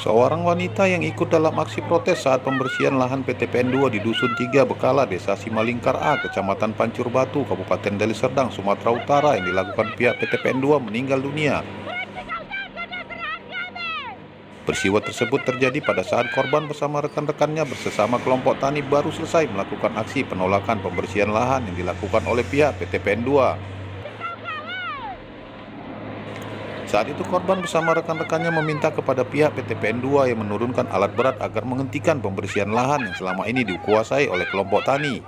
Seorang wanita yang ikut dalam aksi protes saat pembersihan lahan PT PN2 di Dusun 3 Bekala, Desa Simalingkar A, Kecamatan Pancur Batu, Kabupaten Deli Serdang, Sumatera Utara yang dilakukan pihak PT PN2 meninggal dunia. Peristiwa tersebut terjadi pada saat korban bersama rekan-rekannya bersama kelompok tani baru selesai melakukan aksi penolakan pembersihan lahan yang dilakukan oleh pihak PT PN2. Saat itu korban bersama rekan-rekannya meminta kepada pihak PT PN2 yang menurunkan alat berat agar menghentikan pembersihan lahan yang selama ini dikuasai oleh kelompok tani.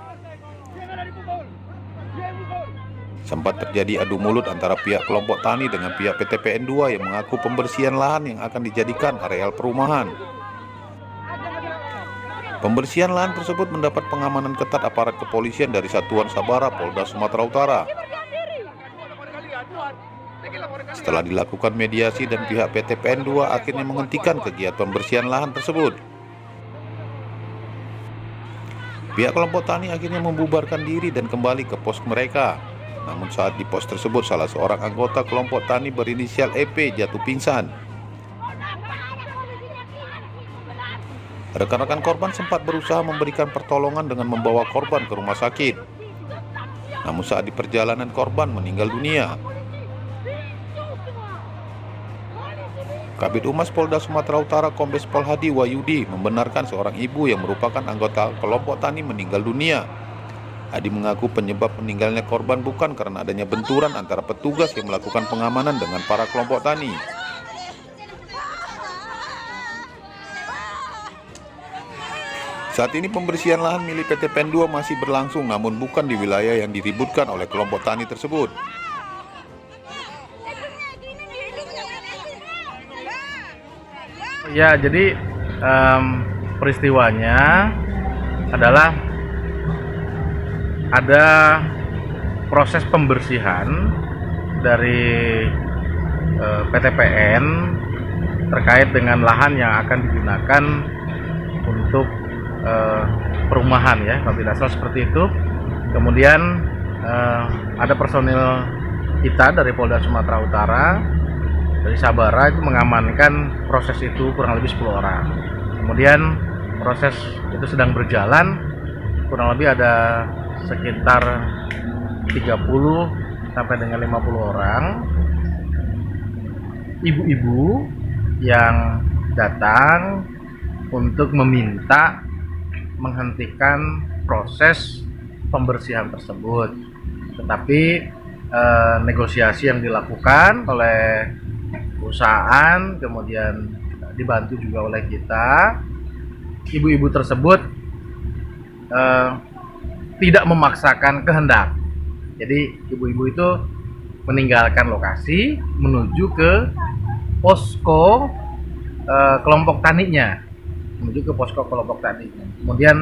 Sempat terjadi adu mulut antara pihak kelompok tani dengan pihak PT PN2 yang mengaku pembersihan lahan yang akan dijadikan areal perumahan. Pembersihan lahan tersebut mendapat pengamanan ketat aparat kepolisian dari Satuan Sabara Polda Sumatera Utara. Setelah dilakukan mediasi dan pihak PT PN2 akhirnya menghentikan kegiatan pembersihan lahan tersebut. Pihak kelompok tani akhirnya membubarkan diri dan kembali ke pos mereka. Namun saat di pos tersebut salah seorang anggota kelompok tani berinisial EP jatuh pingsan. Rekan-rekan korban sempat berusaha memberikan pertolongan dengan membawa korban ke rumah sakit. Namun saat di perjalanan korban meninggal dunia. Kabid Humas Polda Sumatera Utara Kombes Pol Hadi Wahyudi membenarkan seorang ibu yang merupakan anggota kelompok tani meninggal dunia. Hadi mengaku penyebab meninggalnya korban bukan karena adanya benturan antara petugas yang melakukan pengamanan dengan para kelompok tani. Saat ini pembersihan lahan milik PT PN2 masih berlangsung namun bukan di wilayah yang diributkan oleh kelompok tani tersebut. Ya, jadi peristiwanya adalah ada proses pembersihan dari PT PN terkait dengan lahan yang akan digunakan untuk perumahan, ya, kalau tidak salah seperti itu. Kemudian ada personil kita dari Polda Sumatera Utara, dari Sabara itu mengamankan proses itu kurang lebih 10 orang. Kemudian proses itu sedang berjalan, kurang lebih ada sekitar 30 sampai dengan 50 orang ibu-ibu yang datang untuk meminta menghentikan proses pembersihan tersebut. Tetapi negosiasi yang dilakukan oleh perusahaan, kemudian dibantu juga oleh kita, ibu-ibu tersebut tidak memaksakan kehendak. Jadi ibu-ibu itu meninggalkan lokasi menuju ke posko kelompok taninya, Kemudian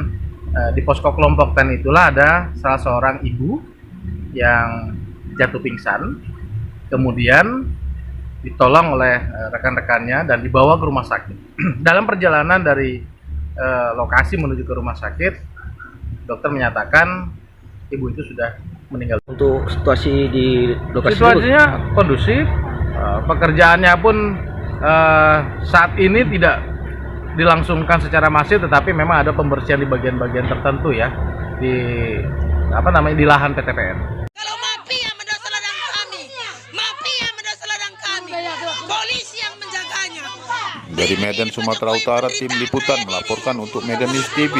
di posko kelompok tani itulah ada salah seorang ibu yang jatuh pingsan, kemudian ditolong oleh rekan-rekannya dan dibawa ke rumah sakit. Dalam perjalanan dari lokasi menuju ke rumah sakit, dokter menyatakan ibu itu sudah meninggal. Untuk situasi di lokasi situasinya kondusif, pekerjaannya pun saat ini tidak dilangsungkan secara masif, tetapi memang ada pembersihan di bagian-bagian tertentu, ya, di di lahan PT PN. Kalau mafia mendosa ladang kami, polisi yang menjaganya. Dari Medan, Sumatera Utara, tim liputan melaporkan untuk Medan News TV.